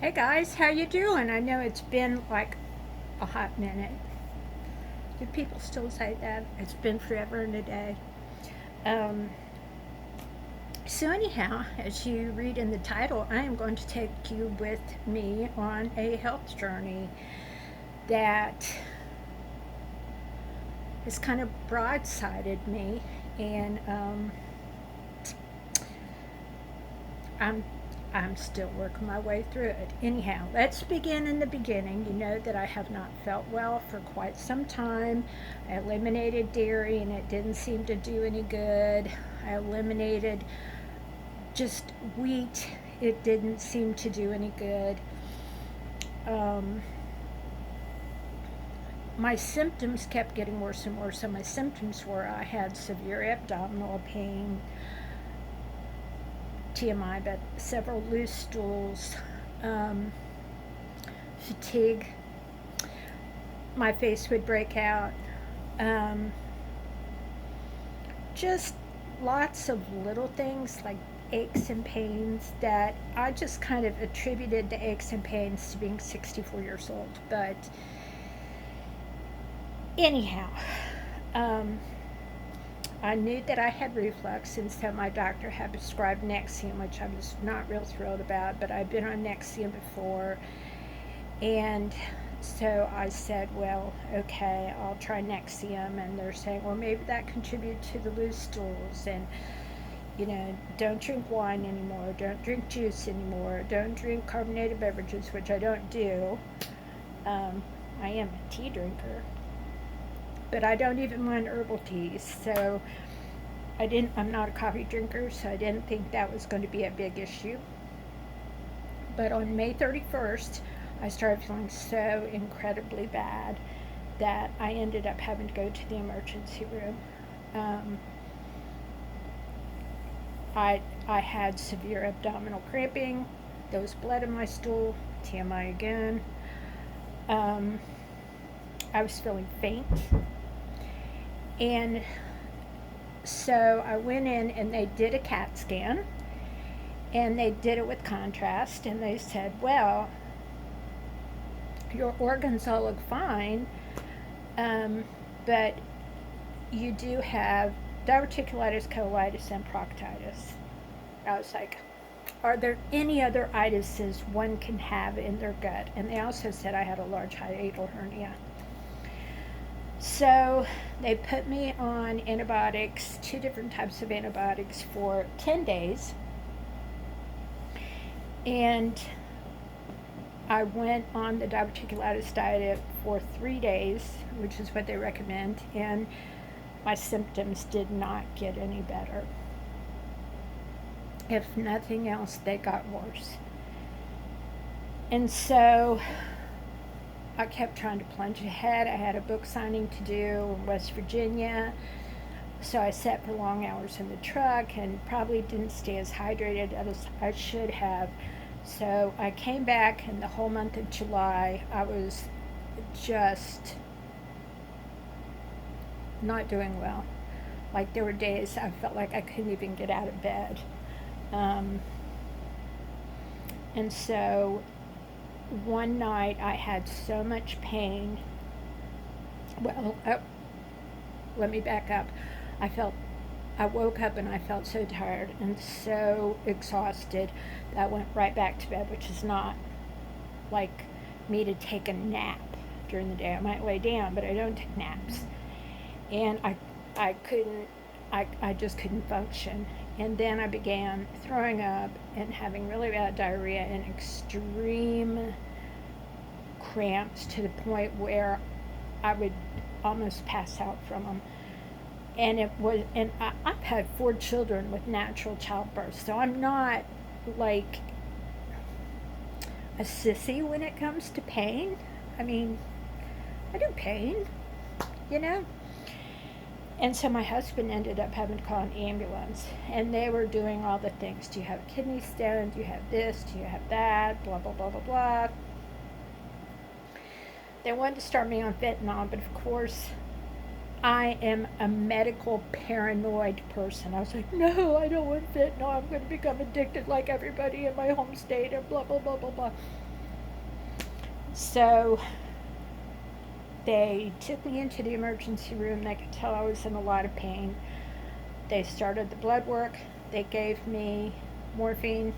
Hey guys, how you doing? I know it's been like a hot minute. Do people still say that? It's been forever and a day. Um, so anyhow, as you read in the title, I am going to take you with me on a health journey that has kind of broadsided me, and I'm I'm still working my way through it. Anyhow, let's begin in the beginning. You know that I have not felt well for quite some time. I eliminated dairy and it didn't seem to do any good. I eliminated just wheat. It didn't seem to do any good. Um, my symptoms kept getting worse and worse. And my symptoms were I had severe abdominal pain, TMI, but several loose stools, um, fatigue. My face would break out. Um, just lots of little things like aches and pains that I just kind of attributed the aches and pains to being 64 years old. But anyhow, um, I knew that I had reflux, and so my doctor had prescribed Nexium, which I was not real thrilled about, but I'd been on Nexium before. And so I said, well, okay, I'll try Nexium. And they're saying, well, maybe that contributed to the loose stools. And, don't drink wine anymore. Don't drink juice anymore. Don't drink carbonated beverages, which I don't do. Um, I am a tea drinker, but I don't even mind herbal teas. So I'm not a coffee drinker, so I didn't think that was going to be a big issue. But on May 31st, I started feeling so incredibly bad that I ended up having to go to the emergency room. Um, I had severe abdominal cramping. There was blood in my stool. TMI again. Um, I was feeling faint. And so I went in and they did a CAT scan. And they did it with contrast. And they said, well, your organs all look fine, but you do have diverticulitis, colitis, and proctitis. I was like, are there any other itises one can have in their gut? And they also said I had a large hiatal hernia. So they put me on antibiotics, two different types of antibiotics for 10 days. And I went on the diverticulitis diet for 3 days, which is what they recommend, and my symptoms did not get any better. If nothing else, they got worse. And so I kept trying to plunge ahead. I had a book signing to do in West Virginia, so I sat for long hours in the truck and probably didn't stay as hydrated as I should have. So I came back, and the whole month of July, I was just not doing well. Like, there were days I felt like I couldn't even get out of bed. Um, and so one night I had so much pain. Well, let me back up. I felt I woke up and I felt so tired and so exhausted that I went right back to bed, which is not like me to take a nap during the day. I might lay down, but I don't take naps. And I couldn't, I just couldn't function. And then I began throwing up and having really bad diarrhea and extreme cramps to the point where I would almost pass out from them. And I've had 4 children with natural childbirth, so I'm not like a sissy when it comes to pain. I mean, I do pain, you know? And so my husband ended up having to call an ambulance, and they were doing all the things. Do you have a kidney stone? Do you have this? Do you have that? Blah, blah, blah, blah, blah. They wanted to start me on fentanyl, but of course, I am a medical paranoid person. I was like, no, I don't want fentanyl. I'm going to become addicted like everybody in my home state, and blah, blah, blah, blah, blah. So they took me into the emergency room. They could tell I was in a lot of pain. They started the blood work. They gave me morphine,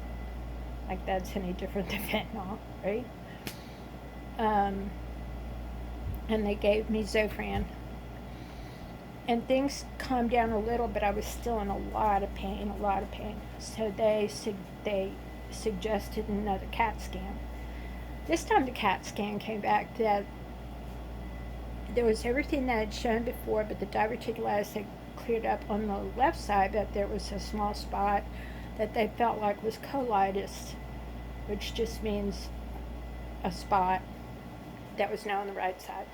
like that's any different than fentanyl, right? And they gave me Zofran. And things calmed down a little, but I was still in a lot of pain, So they suggested another CAT scan. This time the CAT scan came back that there was everything that had shown before, but the diverticulitis had cleared up on the left side, but there was a small spot that they felt like was colitis, which just means a spot that was now on the right side.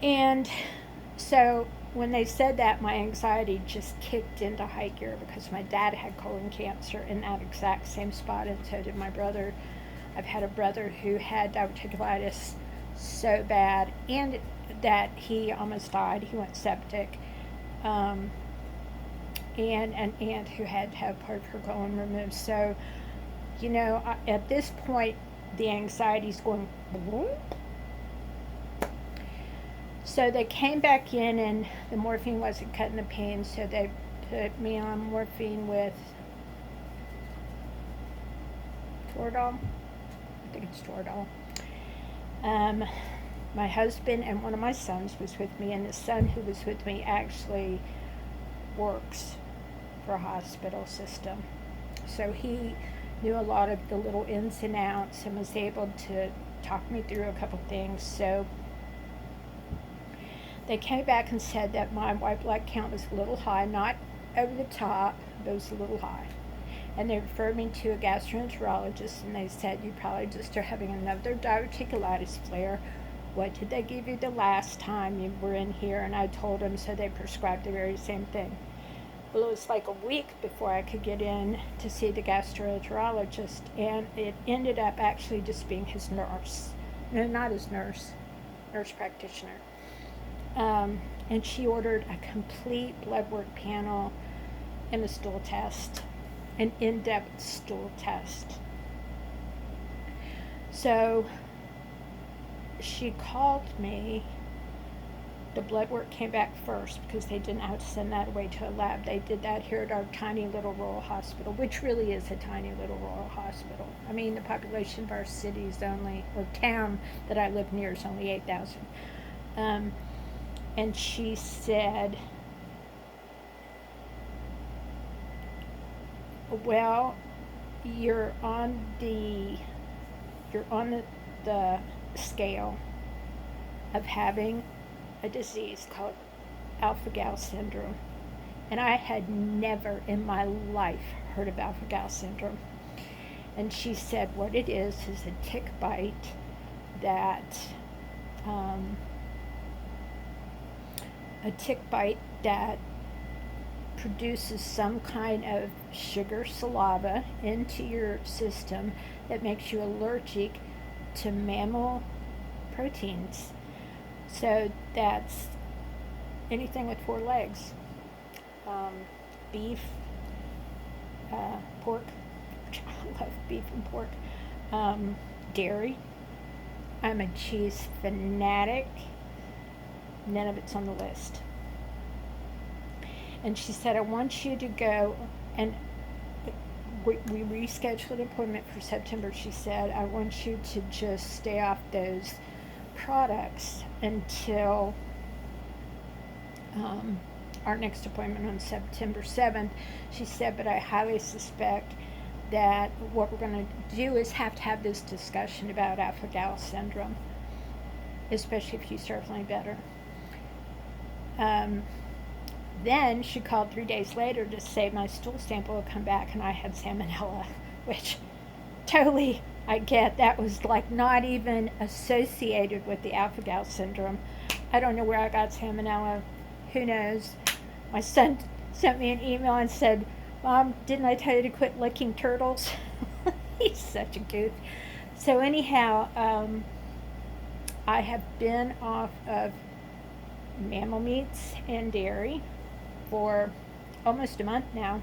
And so when they said that, my anxiety just kicked into high gear because my dad had colon cancer in that exact same spot, and so did my brother. I've had a brother who had diverticulitis so bad and that he almost died. He went septic. And an aunt who had to have part of her colon removed. So, at this point, the anxiety's going boom. So they came back in, and the morphine wasn't cutting the pain, so they put me on morphine with Toradol. I think it's Toradol. My husband and one of my sons was with me, and the son who was with me actually works for a hospital system. So he knew a lot of the little ins and outs and was able to talk me through a couple things. So they came back and said that my white blood count was a little high, not over the top, but it was a little high. And they referred me to a gastroenterologist, and they said, you probably just are having another diverticulitis flare. What did they give you the last time you were in here? And I told them, so they prescribed the very same thing. Well, it was like a week before I could get in to see the gastroenterologist, and it ended up actually just being his nurse. No, not his nurse practitioner. And she ordered a complete blood work panel and a stool test, an in-depth stool test. So she called me. The blood work came back first because they didn't have to send that away to a lab. They did that here at our tiny little rural hospital, which really is a tiny little rural hospital. I mean, the population of our city is only, or town that I live near is only 8,000. And she said, well, you're on the scale of having a disease called alpha-gal syndrome. And I had never in my life heard of alpha-gal syndrome. And she said what it is a tick bite that produces some kind of sugar saliva into your system that makes you allergic to mammal proteins. So that's anything with 4 legs. Beef, pork. I love beef and pork. Dairy. I'm a cheese fanatic. None of it's on the list. And she said, I want you to go, and we rescheduled an appointment for September. She said, I want you to just stay off those products until our next appointment on September 7th. She said, but I highly suspect that what we're going to do is have to have this discussion about alpha-gal syndrome, especially if you start feeling better. Then she called 3 days later to say my stool sample would come back and I had salmonella, which totally I get. That was like not even associated with the alpha-gal syndrome. I don't know where I got salmonella. Who knows? My son sent me an email and said, Mom, didn't I tell you to quit licking turtles? He's such a goof. So anyhow, I have been off of mammal meats and dairy for almost a month now.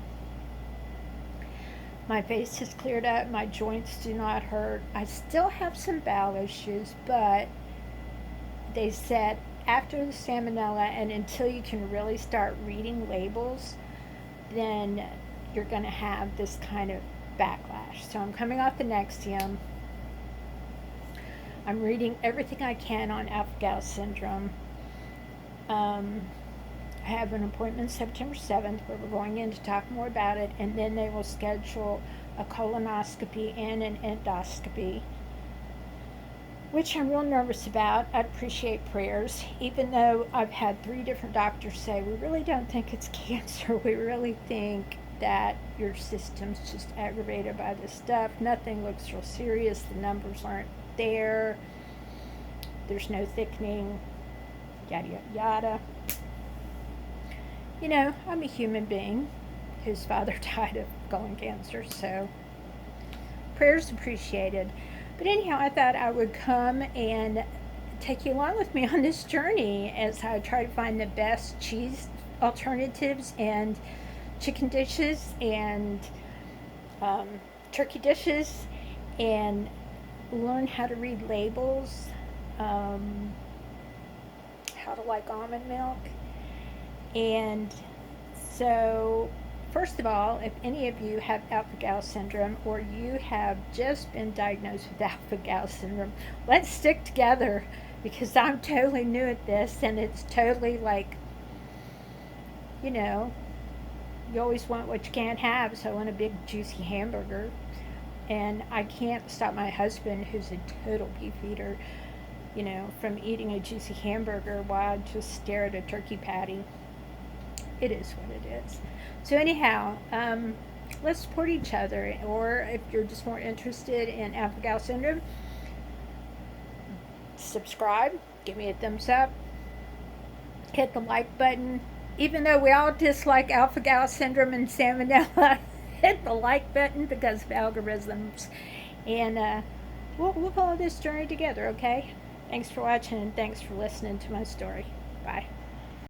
My face has cleared up. My joints do not hurt. I still have some bowel issues, but they said after the salmonella and until you can really start reading labels, then you're going to have this kind of backlash. So I'm coming off the Nexium. I'm reading everything I can on alpha-gal syndrome. I have an appointment September 7th where we're going in to talk more about it, and then they will schedule a colonoscopy and an endoscopy, which I'm real nervous about. I'd appreciate prayers, even though I've had 3 different doctors say, we really don't think it's cancer. We really think that your system's just aggravated by this stuff. Nothing looks real serious. The numbers aren't there. There's no thickening, yada, yada, yada. You know, I'm a human being whose father died of colon cancer, so prayers appreciated. But anyhow, I thought I would come and take you along with me on this journey as I try to find the best cheese alternatives and chicken dishes and turkey dishes and learn how to read labels, how to like almond milk. And so, first of all, if any of you have alpha-gal syndrome or you have just been diagnosed with alpha-gal syndrome, let's stick together because I'm totally new at this and it's totally like, you know, you always want what you can't have, so I want a big juicy hamburger. And I can't stop my husband, who's a total beef eater, you know, from eating a juicy hamburger while I just stare at a turkey patty. It is what it is. So anyhow, let's support each other. Or if you're just more interested in alpha-gal syndrome, subscribe, give me a thumbs up, hit the like button. Even though we all dislike alpha-gal syndrome and salmonella, hit the like button because of algorithms. And we'll follow this journey together, okay? Thanks for watching and thanks for listening to my story. Bye.